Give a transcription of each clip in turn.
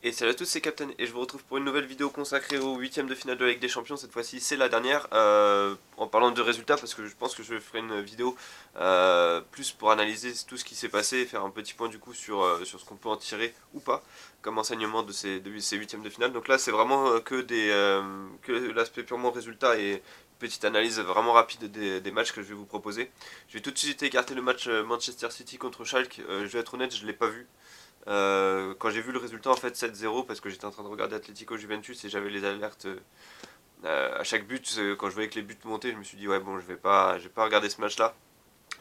Et salut à tous, c'est Captain et je vous retrouve pour une nouvelle vidéo consacrée au huitième de finale de la Ligue des Champions. Cette fois-ci, c'est la dernière. En parlant de résultats, parce que je pense que je ferai une vidéo plus pour analyser tout ce qui s'est passé et faire un petit point du coup sur ce qu'on peut en tirer ou pas comme enseignement de ces huitièmes de finale. Donc là, c'est vraiment que l'aspect purement résultat et petite analyse vraiment rapide des matchs que je vais vous proposer. Je vais tout de suite écarter le match Manchester City contre Schalke. Je vais être honnête, je ne l'ai pas vu. Quand j'ai vu le résultat en fait 7-0 parce que j'étais en train de regarder Atlético Juventus et j'avais les alertes à chaque but, quand je voyais que les buts montaient, je me suis dit ouais bon je vais pas regarder ce match là.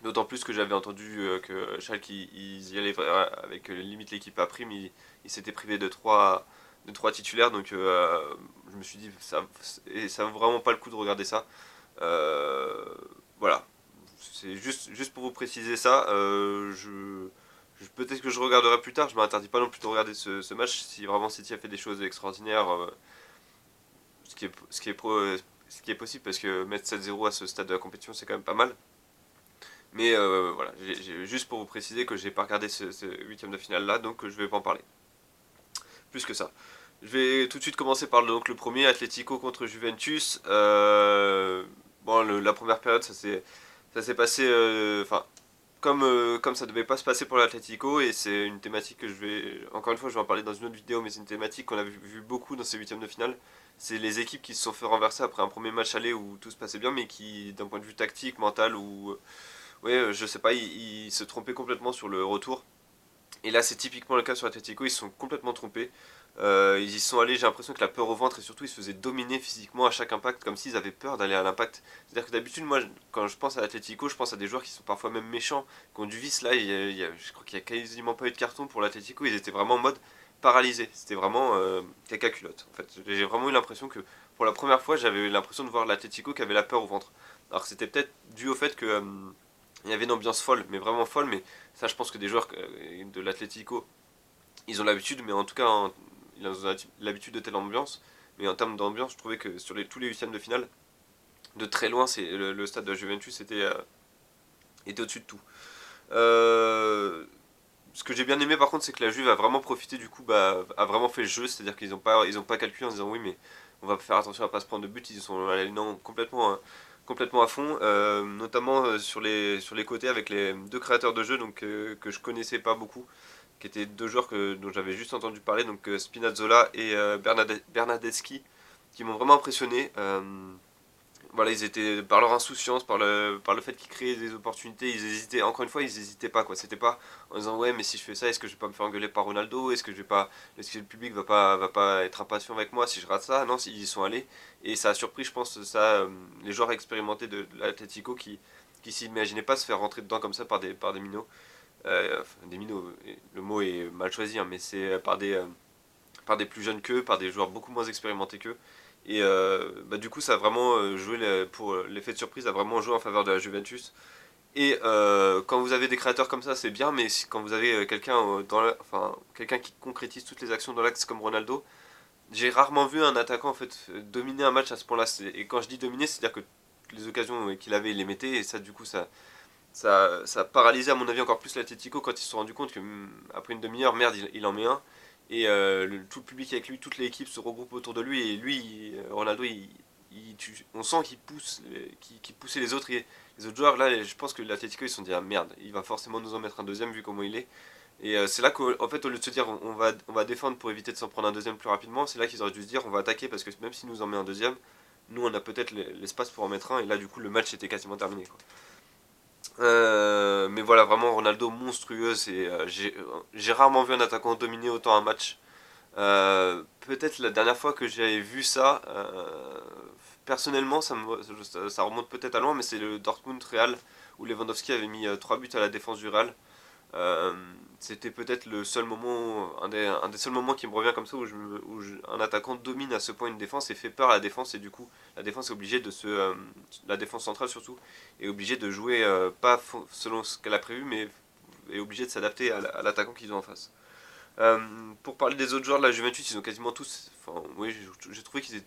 D'autant plus que j'avais entendu que Schalke ils y allaient avec limite l'équipe à prime, ils s'étaient privés de trois titulaires donc je me suis dit ça vaut vraiment pas le coup de regarder ça. Euh, voilà, c'est juste pour vous préciser ça. Peut-être que je regarderai plus tard, je m'interdis pas non plus de regarder ce match si vraiment City a fait des choses extraordinaires, ce qui est possible parce que mettre 7-0 à ce stade de la compétition c'est quand même pas mal. Mais voilà, juste pour vous préciser que j'ai pas regardé ce huitième de finale là, donc je vais pas en parler. Plus que ça. Je vais tout de suite commencer par donc, le premier, Atlético contre Juventus. Bon, la première période, ça s'est passé, enfin, comme ça devait pas se passer pour l'Atlético, et c'est une thématique que je vais, encore une fois, je vais en parler dans une autre vidéo, mais c'est une thématique qu'on a vu beaucoup dans ces huitièmes de finale. C'est les équipes qui se sont fait renverser après un premier match aller où tout se passait bien, mais qui, d'un point de vue tactique, mental, ou ouais, je sais pas, ils se trompaient complètement sur le retour. Et là, c'est typiquement le cas sur Atletico, ils se sont complètement trompés. Ils y sont allés, j'ai l'impression que la peur au ventre et surtout ils se faisaient dominer physiquement à chaque impact, comme s'ils avaient peur d'aller à l'impact. C'est-à-dire que d'habitude, moi, quand je pense à l'Atletico, je pense à des joueurs qui sont parfois même méchants, qui ont du vice. Là, je crois qu'il n'y a quasiment pas eu de carton pour l'Atletico, ils étaient vraiment en mode paralysé. C'était vraiment caca culotte. En fait, j'ai vraiment eu l'impression que pour la première fois, j'avais eu l'impression de voir l'Atletico qui avait la peur au ventre. Alors c'était peut-être dû au fait que il y avait une ambiance folle, mais vraiment folle, mais ça je pense que des joueurs de l'Atlético, ils ont l'habitude, mais en tout cas, ils ont l'habitude de telle ambiance. Mais en termes d'ambiance, je trouvais que sur tous les huitièmes de finale, de très loin, le stade de la Juventus était au-dessus de tout. Ce que j'ai bien aimé par contre, c'est que la Juve a vraiment profité du coup, a vraiment fait le jeu, c'est-à-dire qu'ils ont pas calculé en se disant oui, mais on va faire attention à pas se prendre de but, ils sont allés non, complètement à fond, notamment sur les côtés avec les deux créateurs de jeu donc, que je connaissais pas beaucoup, qui étaient deux joueurs dont j'avais juste entendu parler, donc Spinazzola et Bernadeschi, qui m'ont vraiment impressionné. Voilà, ils étaient par leur insouciance, par le fait qu'ils créaient des opportunités, ils hésitaient. Encore une fois, ils hésitaient pas quoi. C'était pas en disant ouais, mais si je fais ça, est-ce que je vais pas me faire engueuler par Ronaldo? Est-ce que le public va pas être impatient avec moi si je rate ça? Non, ils y sont allés et ça a surpris, je pense, les joueurs expérimentés de l'Atlético qui s'imaginaient pas se faire rentrer dedans comme ça par des minots. Enfin, des minots, le mot est mal choisi, hein, mais c'est par des plus jeunes qu'eux, par des joueurs beaucoup moins expérimentés qu'eux. Et du coup, ça a vraiment joué pour l'effet de surprise, a vraiment joué en faveur de la Juventus. Et quand vous avez des créateurs comme ça, c'est bien, mais quand vous avez quelqu'un enfin, quelqu'un qui concrétise toutes les actions dans l'axe comme Ronaldo, j'ai rarement vu un attaquant en fait dominer un match à ce point-là. Et quand je dis dominer, c'est-à-dire que les occasions qu'il avait, il les mettait, et ça, du coup, ça a paralysé à mon avis encore plus l'Atletico quand ils se sont rendus compte que après une demi-heure, merde, il en met un. Et tout le public avec lui, toute l'équipe se regroupe autour de lui. Et lui, Ronaldo, on sent qu'il pousse, qu'il poussait les autres joueurs. Là, je pense que l'Atletico, ils se sont dit, ah merde, il va forcément nous en mettre un deuxième vu comment il est. Et c'est là qu'en fait, au lieu de se dire on va défendre pour éviter de s'en prendre un deuxième plus rapidement, c'est là qu'ils auraient dû se dire on va attaquer parce que même s'il nous en met un deuxième, nous on a peut-être l'espace pour en mettre un. Et là, du coup, le match était quasiment terminé, quoi. Mais voilà, vraiment Ronaldo monstrueux. J'ai rarement vu un attaquant dominer autant un match. Peut-être la dernière fois que j'avais vu ça, personnellement, ça remonte peut-être à loin, mais c'est le Dortmund Real où Lewandowski avait mis 3 buts à la défense du Real. Euh, C'était peut-être le seul moment, un des seuls moments qui me revient comme ça un attaquant domine à ce point une défense et fait peur à la défense et du coup la défense est obligée la défense centrale surtout est obligée de jouer pas selon ce qu'elle a prévu mais est obligée de s'adapter à l'attaquant qu'ils ont en face. Pour parler des autres joueurs de la Juventus, ils ont quasiment tous, enfin oui j'ai trouvé qu'ils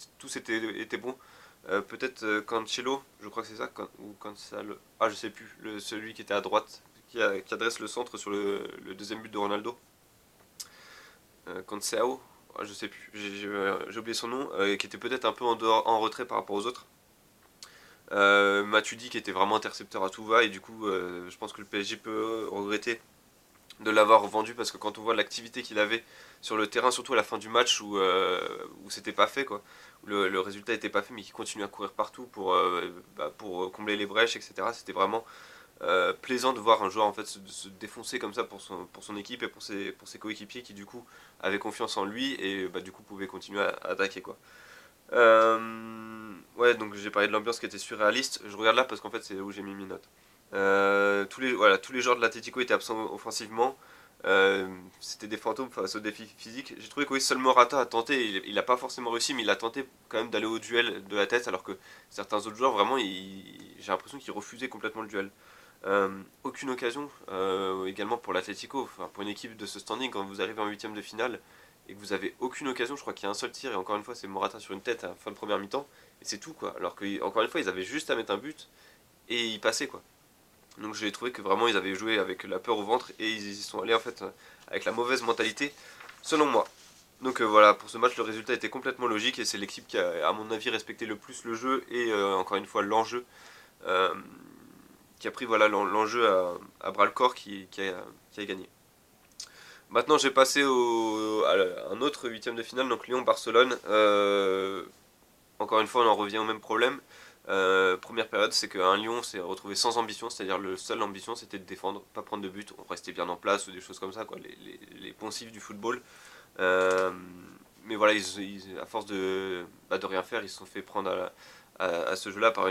étaient bons. Peut-être Cancelo, je crois que c'est ça, ou Cancelo, ah je sais plus, celui qui était à droite, qui adresse le centre sur le deuxième but de Ronaldo. Cancelo, je sais plus, j'ai oublié son nom, qui était peut-être un peu en retrait par rapport aux autres. Matuidi qui était vraiment intercepteur à tout va, et du coup je pense que le PSG peut regretter de l'avoir vendu, parce que quand on voit l'activité qu'il avait sur le terrain, surtout à la fin du match où c'était pas fait quoi, où le résultat était pas fait, mais qui continue à courir partout pour combler les brèches, etc. C'était vraiment plaisant de voir un joueur en fait se défoncer comme ça pour son équipe et pour ses coéquipiers qui du coup avaient confiance en lui et du coup pouvaient continuer à attaquer quoi. Ouais, donc j'ai parlé de l'ambiance qui était surréaliste. Je regarde là parce qu'en fait c'est où j'ai mis mes notes. Tous les joueurs de l'Atlético étaient absents offensivement. C'était des fantômes face au défi physique. J'ai trouvé que oui, seul Morata a tenté. Il a pas forcément réussi, mais il a tenté quand même d'aller au duel de la tête, alors que certains autres joueurs, vraiment, j'ai l'impression qu'ils refusaient complètement le duel. Aucune occasion également pour l'Atlético, enfin, pour une équipe de ce standing, quand vous arrivez en huitième de finale et que vous avez aucune occasion, je crois qu'il y a un seul tir et encore une fois c'est Morata sur une tête à la fin de première mi-temps et c'est tout quoi. Alors que encore une fois ils avaient juste à mettre un but et ils passaient quoi. Donc j'ai trouvé que vraiment ils avaient joué avec la peur au ventre et ils y sont allés en fait avec la mauvaise mentalité selon moi. Donc voilà, pour ce match le résultat était complètement logique et c'est l'équipe qui a à mon avis respecté le plus le jeu et encore une fois l'enjeu, euh, qui a pris voilà l'enjeu à bras le corps, qui a gagné. Maintenant, j'ai passé à un autre huitième de finale, donc Lyon-Barcelone. Encore une fois, on en revient au même problème. Première période, c'est qu'un Lyon s'est retrouvé sans ambition, c'est-à-dire le seule ambition c'était de défendre, pas prendre de but, on restait bien en place ou des choses comme ça, quoi, les poncifs du football. Euh, mais voilà, à force de rien faire, ils se sont fait prendre à ce jeu-là par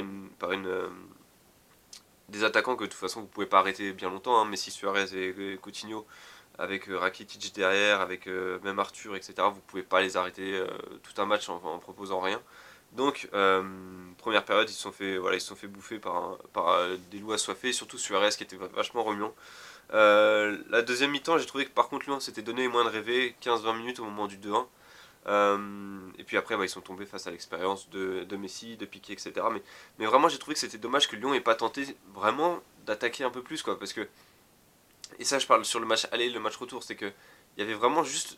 des attaquants que de toute façon vous pouvez pas arrêter bien longtemps, hein, Messi, Suarez et Coutinho, avec Rakitic derrière, avec même Arthur, etc. Vous pouvez pas les arrêter tout un match en proposant rien. Donc première période, ils se sont fait bouffer par des loups assoiffés, surtout Suarez qui était vachement remuant. La deuxième mi-temps, j'ai trouvé que par contre Lyon s'était donné moins de rêver, 15-20 minutes au moment du 2-1. Et puis après, ils sont tombés face à l'expérience de Messi, de Piqué, etc. Mais vraiment, j'ai trouvé que c'était dommage que Lyon ait pas tenté vraiment d'attaquer un peu plus, quoi. Parce que, et ça, je parle sur le match aller, le match retour, c'est que il y avait vraiment juste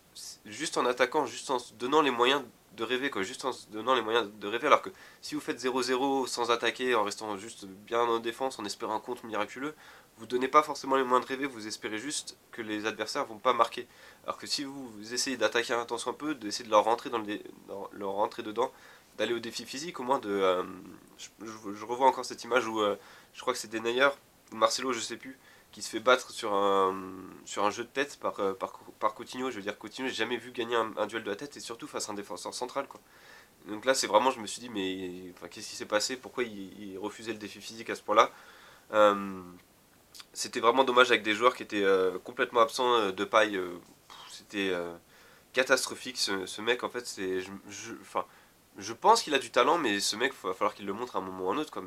en attaquant, juste en se donnant les moyens de rêver, quoi. Juste en se donnant les moyens de rêver. Alors que si vous faites 0-0 sans attaquer, en restant juste bien en défense, en espérant un contre miraculeux, vous donnez pas forcément les moyens de rêver, vous espérez juste que les adversaires vont pas marquer. Alors que si vous essayez d'attaquer un temps soit peu, d'essayer de leur rentrer leur rentrer dedans, d'aller au défi physique, au moins je revois encore cette image où je crois que c'est Denayer ou Marcelo, je sais plus, qui se fait battre sur un jeu de tête par Coutinho. Je veux dire, Coutinho, j'ai jamais vu gagner un duel de la tête et surtout face à un défenseur central, quoi. Donc là, c'est vraiment, je me suis dit, mais enfin, qu'est-ce qui s'est passé? Pourquoi il refusait le défi physique à ce point-là? Euh, C'était vraiment dommage avec des joueurs qui étaient complètement absents de paille. C'était catastrophique. Ce mec, en fait, enfin, je pense qu'il a du talent, mais ce mec, il va falloir qu'il le montre à un moment ou à un autre, quoi.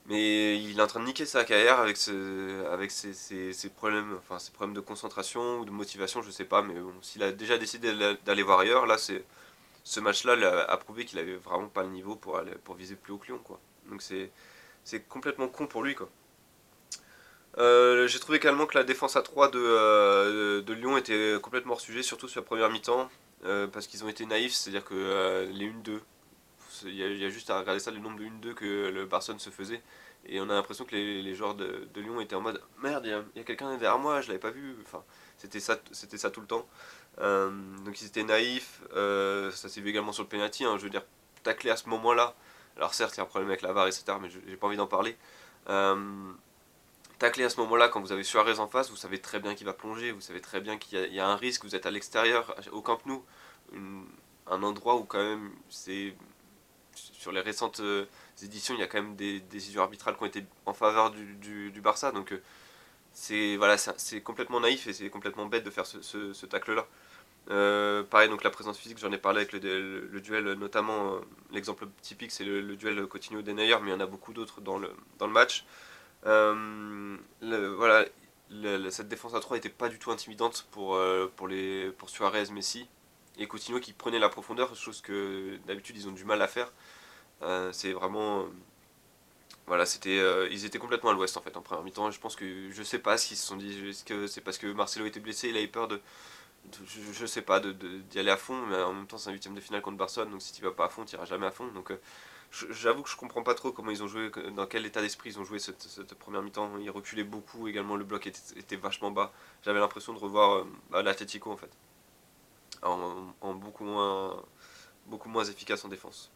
Mais il est en train de niquer sa carrière avec ses problèmes, enfin, ses problèmes de concentration ou de motivation, je sais pas. Mais bon, s'il a déjà décidé d'aller voir ailleurs, là, ce match-là a prouvé qu'il avait vraiment pas le niveau pour viser plus haut que Lyon, quoi. Donc c'est complètement con pour lui, quoi. J'ai trouvé également que la défense à 3 de Lyon était complètement hors sujet, surtout sur la première mi-temps, parce qu'ils ont été naïfs, c'est-à-dire que les 1-2, il y a juste à regarder ça, le nombre de 1-2 que le Barcelone se faisait, et on a l'impression que les joueurs de Lyon étaient en mode merde, il y a quelqu'un derrière moi, je l'avais pas vu, enfin, c'était ça tout le temps. Donc ils étaient naïfs, ça s'est vu également sur le penalty, hein, je veux dire, tacler à ce moment-là, alors certes il y a un problème avec la VAR, etc., mais j'ai pas envie d'en parler. Euh, Tacler à ce moment-là, quand vous avez Suarez en face, vous savez très bien qu'il va plonger, vous savez très bien qu'il y a un risque, vous êtes à l'extérieur, au Camp Nou, un endroit où quand même, sur les récentes éditions, il y a quand même des décisions arbitrales qui ont été en faveur du Barça, donc voilà, c'est complètement naïf et c'est complètement bête de faire ce tacle-là. Pareil, donc la présence physique, j'en ai parlé avec le duel, notamment l'exemple typique, c'est le duel Coutinho-Denayer, mais il y en a beaucoup d'autres dans le match. Voilà, cette défense à 3 était pas du tout intimidante pour Suarez, Messi et Coutinho qui prenaient la profondeur, chose que d'habitude ils ont du mal à faire. C'est vraiment. Voilà, ils étaient complètement à l'ouest en fait en première mi-temps. Je pense que je sais pas ce qu'ils se sont dit. Est-ce que c'est parce que Marcelo était blessé, il avait peur je sais pas, d'y aller à fond, mais en même temps c'est un huitième de finale contre Barcelone, donc si tu vas pas à fond, tu iras jamais à fond. Donc j'avoue que je comprends pas trop comment ils ont joué, dans quel état d'esprit ils ont joué cette première mi-temps. Ils reculaient beaucoup, également le bloc était vachement bas. J'avais l'impression de revoir l'Atletico en fait, en beaucoup moins efficace en défense.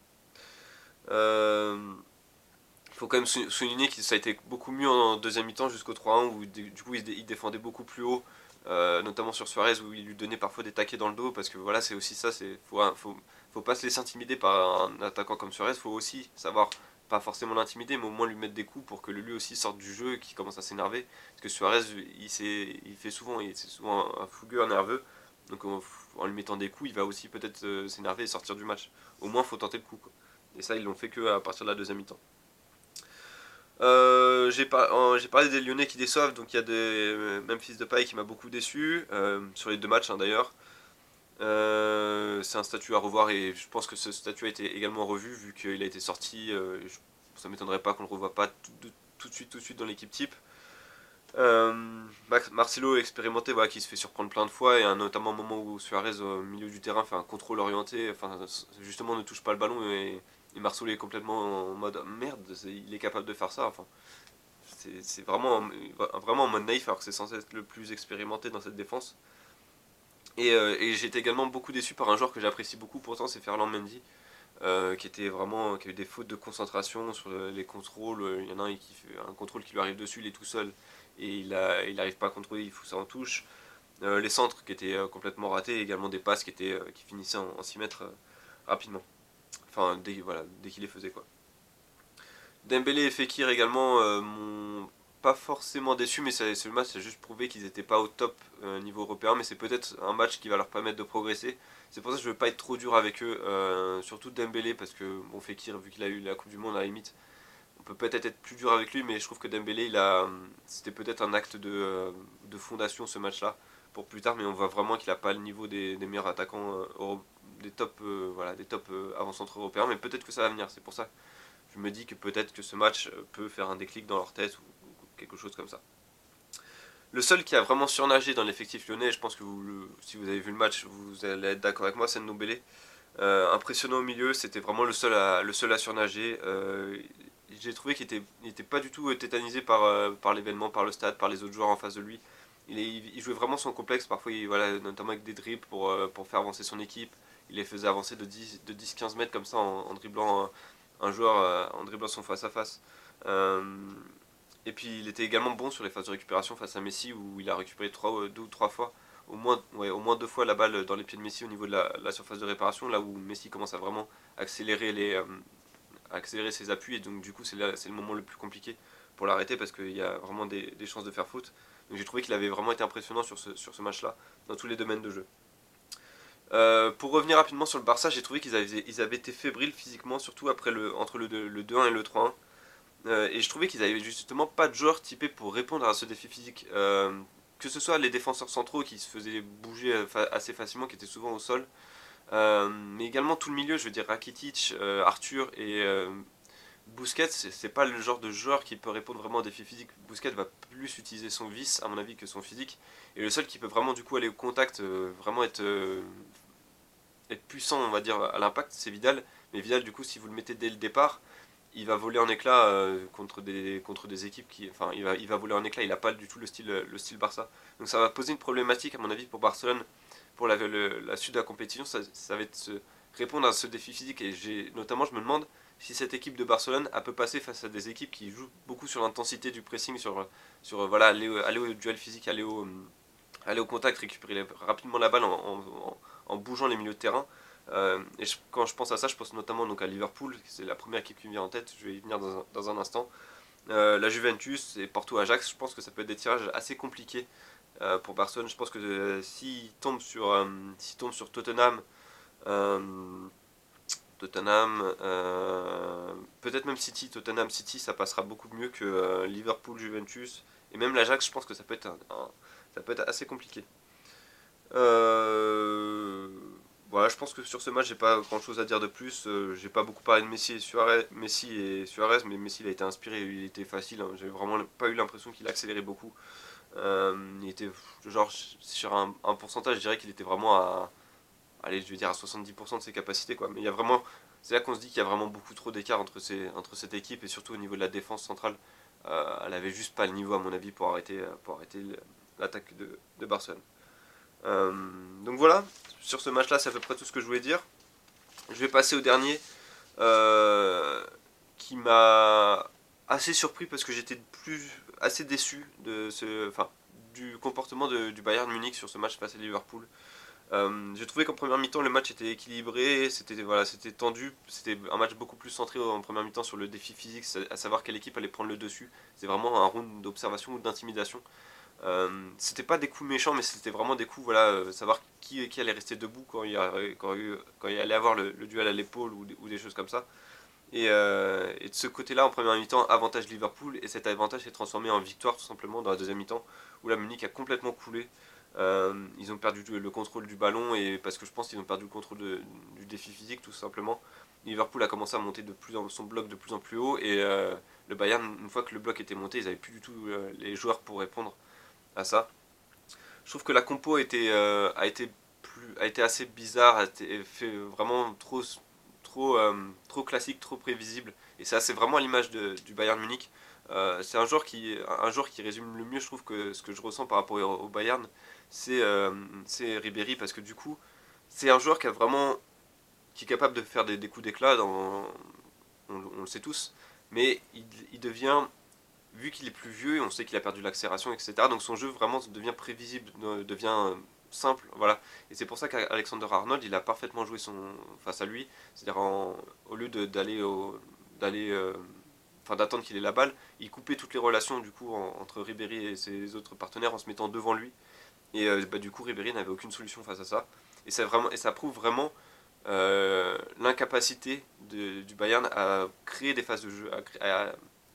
Il faut quand même souligner que ça a été beaucoup mieux en deuxième mi-temps jusqu'au 3-1 où du coup il défendait beaucoup plus haut, notamment sur Suarez où il lui donnait parfois des taquets dans le dos parce que voilà c'est aussi ça, faut pas se laisser intimider par un attaquant comme Suarez, faut aussi savoir pas forcément l'intimider mais au moins lui mettre des coups pour que lui aussi sorte du jeu et qu'il commence à s'énerver parce que Suarez c'est souvent un fougueux, un nerveux donc en lui mettant des coups il va aussi peut-être s'énerver et sortir du match. Au moins faut tenter le coup quoi. Et ça ils l'ont fait que à partir de la deuxième mi-temps. J'ai parlé des Lyonnais qui déçoivent, donc il y a des Memphis Depay qui m'a beaucoup déçu, sur les deux matchs hein, d'ailleurs. C'est un statut à revoir et je pense que ce statut a été également revu vu qu'il a été sorti. Ça m'étonnerait pas qu'on le revoie pas tout de suite dans l'équipe type. Euh, Marcelo expérimenté voilà, qui se fait surprendre plein de fois et notamment un moment où Suarez au milieu du terrain fait un contrôle orienté, enfin justement ne touche pas le ballon et Marcelo est complètement en mode merde, il est capable de faire ça. Enfin, c'est vraiment en mode naïf alors que c'est censé être le plus expérimenté dans cette défense. Et j'ai été également beaucoup déçu par un joueur que j'apprécie beaucoup pourtant c'est Ferland Mendy. Qui a eu des fautes de concentration sur les contrôles. Il y en a un qui fait un contrôle qui lui arrive dessus, il est tout seul et il n'arrive pas à contrôler, il fout ça en touche. Les centres qui étaient complètement ratés, et également des passes qui finissaient en 6 mètres rapidement. Enfin, voilà, dès qu'il les faisait quoi. Dembélé et Fekir également m'ont pas forcément déçu, mais ce match a juste prouvé qu'ils n'étaient pas au top niveau européen, mais c'est peut-être un match qui va leur permettre de progresser. C'est pour ça que je veux pas être trop dur avec eux, surtout Dembélé, parce que bon Fekir, vu qu'il a eu la Coupe du Monde à la limite, on peut peut-être être plus dur avec lui, mais je trouve que Dembélé, c'était peut-être un acte de fondation ce match-là pour plus tard, mais on voit vraiment qu'il a pas le niveau des meilleurs attaquants des top avant-centres européens, mais peut-être que ça va venir. C'est pour ça je me dis que peut-être que ce match peut faire un déclic dans leur tête ou quelque chose comme ça. Le seul qui a vraiment surnagé dans l'effectif lyonnais, je pense que si vous avez vu le match, vous allez être d'accord avec moi, c'est Ndombele. Impressionnant au milieu, c'était vraiment le seul à surnager. J'ai trouvé il était pas du tout tétanisé par l'événement, par le stade, par les autres joueurs en face de lui. Il jouait vraiment son complexe, parfois voilà, notamment avec des dribbles pour faire avancer son équipe. Il les faisait avancer de 10-15 mètres comme ça en dribblant un joueur, en dribblant son face à face. Et puis il était également bon sur les phases de récupération face à Messi où il a récupéré deux ou trois fois, au moins deux fois la balle dans les pieds de Messi au niveau de la surface de réparation, là où Messi commence à vraiment accélérer, accélérer ses appuis et donc du coup c'est le moment le plus compliqué pour l'arrêter parce qu'il y a vraiment des chances de faire faute. Donc j'ai trouvé qu'il avait vraiment été impressionnant sur ce match-là, dans tous les domaines de jeu. Pour revenir rapidement sur le Barça, j'ai trouvé ils avaient été fébriles physiquement, surtout entre le 2-1 et le 3-1. Et je trouvais qu'ils avaient justement pas de joueurs typés pour répondre à ce défi physique. Que ce soit les défenseurs centraux qui se faisaient bouger assez facilement, qui étaient souvent au sol, mais également tout le milieu, je veux dire Rakitic, Arthur et Busquets, c'est pas le genre de joueur qui peut répondre vraiment au défi physique. Busquets va plus utiliser son vice, à mon avis, que son physique. Et le seul qui peut vraiment du coup aller au contact, vraiment être puissant, on va dire, à l'impact, c'est Vidal. Mais Vidal, du coup, si vous le mettez dès le départ, il va voler en éclats contre des équipes qui. Enfin, il va voler en éclats, il n'a pas du tout le style Barça. Donc ça va poser une problématique, à mon avis, pour Barcelone, pour la suite de la compétition. Ça va être répondre à ce défi physique. Et notamment, je me demande si cette équipe de Barcelone elle peut passer face à des équipes qui jouent beaucoup sur l'intensité du pressing, voilà, aller au duel physique, aller au contact, récupérer rapidement la balle en bougeant les milieux de terrain. Quand je pense à ça, je pense notamment donc à Liverpool, c'est la première équipe qui me vient en tête, je vais y venir dans un instant. La Juventus et Porto Ajax, je pense que ça peut être des tirages assez compliqués pour Barcelone. Je pense que s'il tombe sur Tottenham, euh, peut-être même City, Tottenham City, ça passera beaucoup mieux que Liverpool, Juventus. Et même l'Ajax, je pense que ça peut être, ça peut être assez compliqué. Euh, voilà, je pense que sur ce match, j'ai pas grand chose à dire de plus. J'ai pas beaucoup parlé de Messi et Suarez, mais Messi il a été inspiré, il était facile. Hein. J'ai vraiment pas eu l'impression qu'il accélérait beaucoup. Il était genre sur un pourcentage, je dirais qu'il était vraiment à, allez, je vais dire à 70% de ses capacités, quoi. Mais il y a vraiment, c'est là qu'on se dit qu'il y a vraiment beaucoup trop d'écart entre cette équipe et surtout au niveau de la défense centrale. Elle avait juste pas le niveau, à mon avis, pour arrêter l'attaque de Barcelone. Euh, donc voilà, sur ce match-là, c'est à peu près tout ce que je voulais dire. Je vais passer au dernier, euh, qui m'a assez surpris parce que j'étais assez déçu du comportement du Bayern Munich sur ce match face à Liverpool. J'ai trouvé qu'en première mi-temps le match était équilibré, c'était tendu, c'était un match beaucoup plus centré en première mi-temps sur le défi physique, à savoir quelle équipe allait prendre le dessus. C'est vraiment un round d'observation ou d'intimidation. C'était pas des coups méchants, mais c'était vraiment des coups, voilà, savoir qui allait rester debout quand il allait avoir le duel à l'épaule ou des choses comme ça. Et de ce côté-là, en première mi-temps, avantage Liverpool, et cet avantage s'est transformé en victoire tout simplement dans la deuxième mi-temps, où la Munich a complètement coulé. Ils ont perdu le contrôle du ballon, et parce que je pense qu'ils ont perdu le contrôle du défi physique tout simplement. Liverpool a commencé à monter son bloc de plus en plus haut, et le Bayern, une fois que le bloc était monté, ils n'avaient plus du tout les joueurs pour répondre à ça. Je trouve que la compo a été assez bizarre, a été fait vraiment trop classique, trop prévisible. Et ça, c'est vraiment à l'image du Bayern Munich. C'est un joueur qui résume le mieux, je trouve, que ce que je ressens par rapport au Bayern, c'est Ribéry, parce que du coup, c'est un joueur qui est capable de faire des coups d'éclat, on le sait tous, mais il devient, vu qu'il est plus vieux, on sait qu'il a perdu l'accélération, etc. Donc son jeu vraiment devient prévisible, devient simple, voilà. Et c'est pour ça qu'Alexander Arnold, il a parfaitement joué face à lui, c'est-à-dire au lieu d'aller, enfin d'attendre qu'il ait la balle, il coupait toutes les relations du coup entre Ribéry et ses autres partenaires en se mettant devant lui. Et du coup, Ribéry n'avait aucune solution face à ça. Et ça prouve vraiment l'incapacité du Bayern à créer des phases de jeu,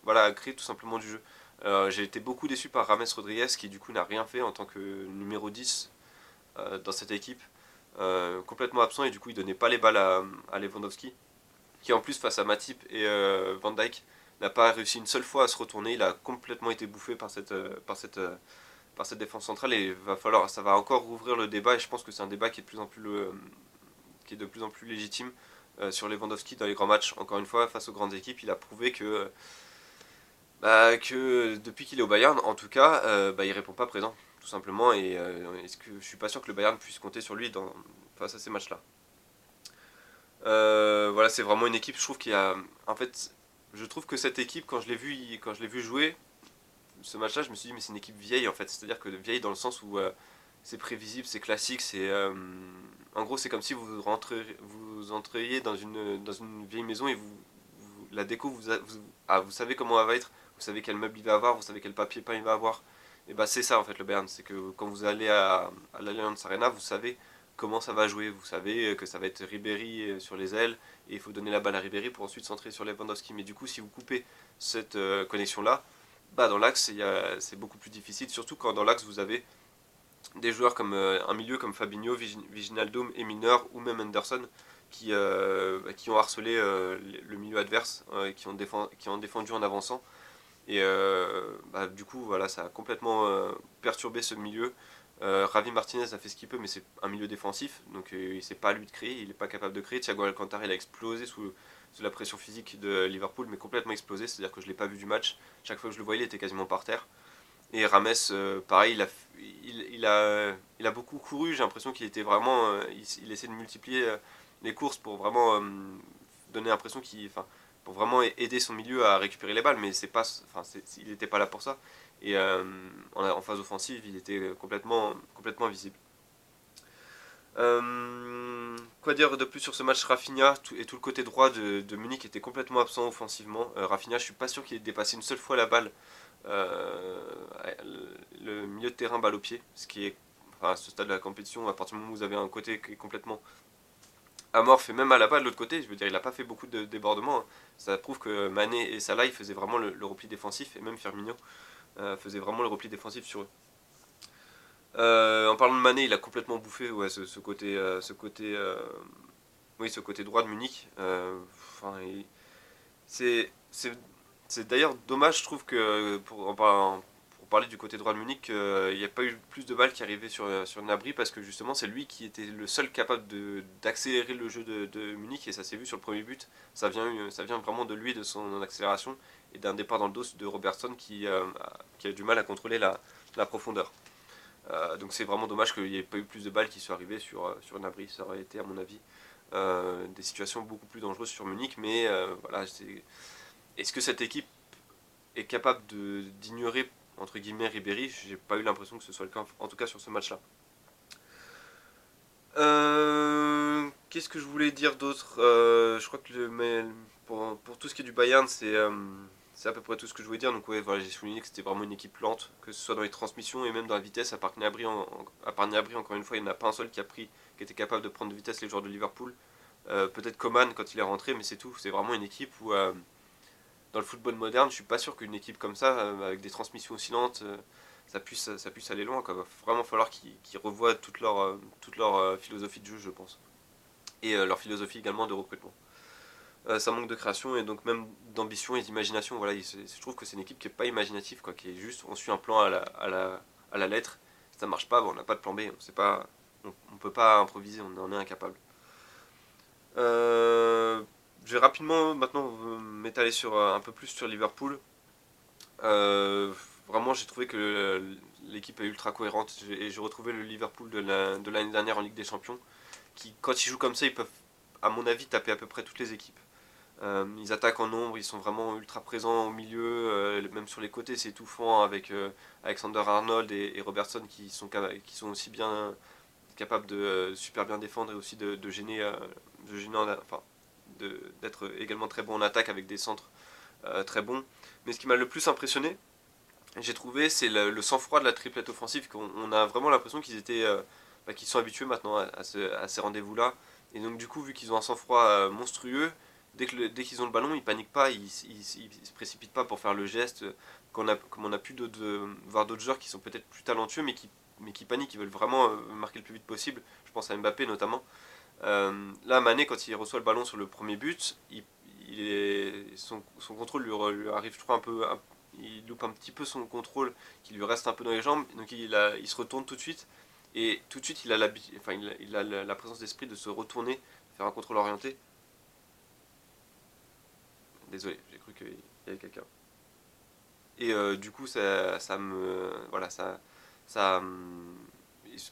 voilà, à créer tout simplement du jeu. J'ai été beaucoup déçu par Rames Rodriguez qui du coup n'a rien fait en tant que numéro 10 dans cette équipe. Complètement absent et du coup il donnait pas les balles à Lewandowski qui en plus face à Matip et Van Dijk n'a pas réussi une seule fois à se retourner. Il a complètement été bouffé par cette défense centrale et ça va encore rouvrir le débat et je pense que c'est un débat qui est qui est de plus en plus légitime sur Lewandowski dans les grands matchs. Encore une fois, face aux grandes équipes, il a prouvé que depuis qu'il est au Bayern, en tout cas, il répond pas présent, tout simplement. Et est-ce que je suis pas sûr que le Bayern puisse compter sur lui face à ces matchs-là. Voilà, c'est vraiment une équipe, je trouve qu'il y a, en fait, je trouve que cette équipe, quand je l'ai vu jouer, ce match-là, je me suis dit mais c'est une équipe vieille en fait, c'est-à-dire que vieille dans le sens où c'est prévisible, c'est classique, en gros c'est comme si vous entriez dans une vieille maison et la déco vous savez comment elle va être, vous savez quel meuble il va avoir, vous savez quel papier peint il va avoir. Et bah c'est ça en fait le Bayern, c'est que quand vous allez à l'Allianz Arena, vous savez comment ça va jouer, vous savez que ça va être Ribéry sur les ailes et il faut donner la balle à Ribéry pour ensuite centrer sur Lewandowski. Mais du coup si vous coupez cette connexion là, bah dans l'axe c'est beaucoup plus difficile, surtout quand dans l'axe vous avez des joueurs comme un milieu comme Fabinho, Wijnaldum et Mineur ou même Henderson qui ont harcelé le milieu adverse et qui ont défendu en avançant. Et du coup, voilà, ça a complètement perturbé ce milieu. Ravi Martinez a fait ce qu'il peut, mais c'est un milieu défensif, donc c'est pas à lui de créer, il n'est pas capable de créer. Thiago Alcantara, il a explosé sous la pression physique de Liverpool, mais complètement explosé, c'est-à-dire que je ne l'ai pas vu du match. Chaque fois que je le voyais, il était quasiment par terre. Et Rames, pareil, il a beaucoup couru. J'ai l'impression qu'il était vraiment. Il essaie de multiplier les courses pour vraiment donner l'impression pour vraiment aider son milieu à récupérer les balles. Mais il n'était pas là pour ça. Et en phase offensive, il était complètement invisible. Quoi dire de plus sur ce match? Rafinha et tout le côté droit de Munich était complètement absent offensivement. Rafinha, je suis pas sûr qu'il ait dépassé une seule fois la balle, euh, le milieu de terrain balle au pied, ce qui est, enfin, à ce stade de la compétition, à partir du moment où vous avez un côté qui est complètement amorphe et même à la balle de l'autre côté, je veux dire, il n'a pas fait beaucoup de débordements, hein. Ça prouve que Mané et Salah ils faisaient vraiment le repli défensif et même Firmino faisait vraiment le repli défensif sur eux. En parlant de Mané, il a complètement bouffé ouais, ce côté droit de Munich. Enfin, c'est c'est d'ailleurs dommage, je trouve que parler du côté droit de Munich qu'il n'y a pas eu plus de balles qui arrivaient sur Gnabry parce que justement c'est lui qui était le seul capable d'accélérer le jeu de Munich et ça s'est vu sur le premier but. Ça vient vraiment de lui, de son accélération et d'un départ dans le dos de Robertson qui a du mal à contrôler la profondeur. Donc c'est vraiment dommage qu'il n'y ait pas eu plus de balles qui soient arrivées sur Gnabry. Ça aurait été à mon avis des situations beaucoup plus dangereuses sur Munich, mais voilà, est-ce que cette équipe est capable d'ignorer entre guillemets Ribéry? J'ai pas eu l'impression que ce soit le cas, en tout cas sur ce match-là. Qu'est-ce que je voulais dire d'autre? Je crois que pour tout ce qui est du Bayern, c'est à peu près tout ce que je voulais dire. Donc ouais, voilà, j'ai souligné que c'était vraiment une équipe lente, que ce soit dans les transmissions et même dans la vitesse. À part Gnabry, encore une fois, il n'y en a pas un seul qui était capable de prendre de vitesse les joueurs de Liverpool. Peut-être Coman quand il est rentré, mais c'est tout. C'est vraiment une équipe où dans le football moderne, je suis pas sûr qu'une équipe comme ça, avec des transmissions aussi lentes, ça puisse aller loin. Il va vraiment falloir qu'ils revoient toute leur philosophie de jeu, je pense. Et leur philosophie également de recrutement. Ça manque de création et donc même d'ambition et d'imagination. Voilà, je trouve que c'est une équipe qui est pas imaginative, quoi, qui est juste, on suit un plan à la lettre. Si ça marche pas, bon, on n'a pas de plan B, on peut pas improviser, on en est incapable. Je vais rapidement maintenant m'étaler sur un peu plus sur Liverpool. Vraiment, j'ai trouvé que l'équipe est ultra cohérente et j'ai retrouvé le Liverpool de l'année dernière en Ligue des Champions, qui, quand ils jouent comme ça, ils peuvent, à mon avis, taper à peu près toutes les équipes. Ils attaquent en nombre, ils sont vraiment ultra présents au milieu, même sur les côtés, c'est étouffant avec Alexander Arnold et Robertson qui sont aussi bien capables de super bien défendre et aussi de gêner, enfin, d'être également très bon en attaque avec des centres très bons. Mais ce qui m'a le plus impressionné, j'ai trouvé, c'est le sang-froid de la triplette offensive. On a vraiment l'impression qu'ils sont habitués maintenant à ces rendez-vous-là. Et donc du coup, vu qu'ils ont un sang-froid monstrueux, dès qu'ils ont le ballon, ils paniquent pas, ils se précipitent pas pour faire le geste. Comme on a pu voir d'autres joueurs qui sont peut-être plus talentueux, mais qui paniquent, ils veulent vraiment marquer le plus vite possible. Je pense à Mbappé notamment. Là, Mané, quand il reçoit le ballon sur le premier but, son contrôle lui arrive, je crois, il loupe un petit peu son contrôle qui lui reste un peu dans les jambes, donc il se retourne tout de suite, et tout de suite il a la présence d'esprit de se retourner, faire un contrôle orienté. Désolé, j'ai cru qu'il y avait quelqu'un. Et du coup, ça me. Voilà, ça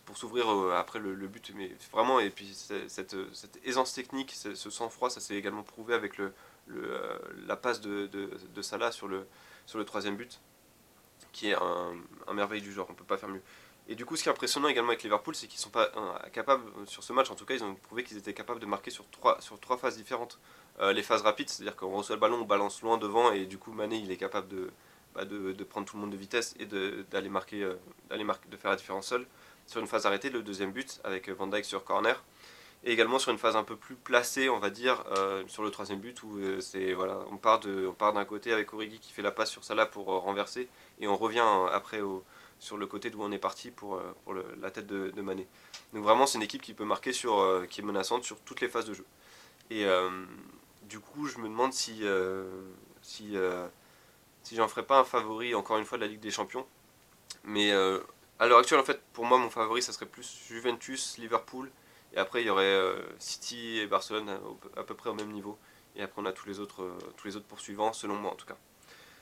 pour s'ouvrir après le but, mais vraiment, et puis cette aisance technique, ce sang-froid, ça s'est également prouvé avec la passe de Salah sur le troisième but, qui est un merveille du genre, on peut pas faire mieux. Et du coup, ce qui est impressionnant également avec Liverpool, c'est qu'ils sont pas capables, sur ce match en tout cas, ils ont prouvé qu'ils étaient capables de marquer sur trois phases différentes. Les phases rapides, c'est-à-dire qu'on reçoit le ballon, on balance loin devant, et du coup, Mané, il est capable de prendre tout le monde de vitesse et d'aller marquer, de faire la différence seul. Sur une phase arrêtée, le deuxième but, avec Van Dijk sur corner. Et également sur une phase un peu plus placée, on va dire, sur le troisième but, où voilà, on part d'un côté avec Origi qui fait la passe sur Salah pour renverser, et on revient après sur le côté d'où on est parti pour la tête de Mané. Donc vraiment, c'est une équipe qui peut marquer qui est menaçante sur toutes les phases de jeu. Et du coup, je me demande si j'en ferais pas un favori, encore une fois, de la Ligue des Champions. Mais à l'heure actuelle, en fait, pour moi, mon favori, ça serait plus Juventus, Liverpool. Et après, il y aurait City et Barcelone à peu près au même niveau. Et après, on a tous les autres poursuivants, selon moi en tout cas.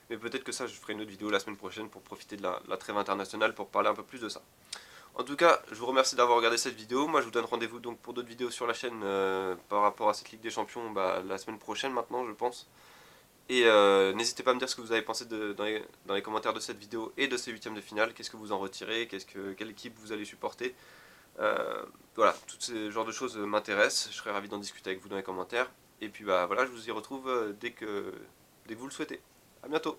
Mais peut-être que ça, je ferai une autre vidéo la semaine prochaine pour profiter de la trêve internationale pour parler un peu plus de ça. En tout cas, je vous remercie d'avoir regardé cette vidéo. Moi, je vous donne rendez-vous donc pour d'autres vidéos sur la chaîne par rapport à cette Ligue des Champions la semaine prochaine maintenant, je pense. Et n'hésitez pas à me dire ce que vous avez pensé dans les commentaires de cette vidéo et de ces huitièmes de finale. Qu'est-ce que vous en retirez, quelle équipe vous allez supporter. Voilà, tous ces genres de choses m'intéressent. Je serais ravi d'en discuter avec vous dans les commentaires. Et puis voilà, je vous y retrouve dès que vous le souhaitez. A bientôt.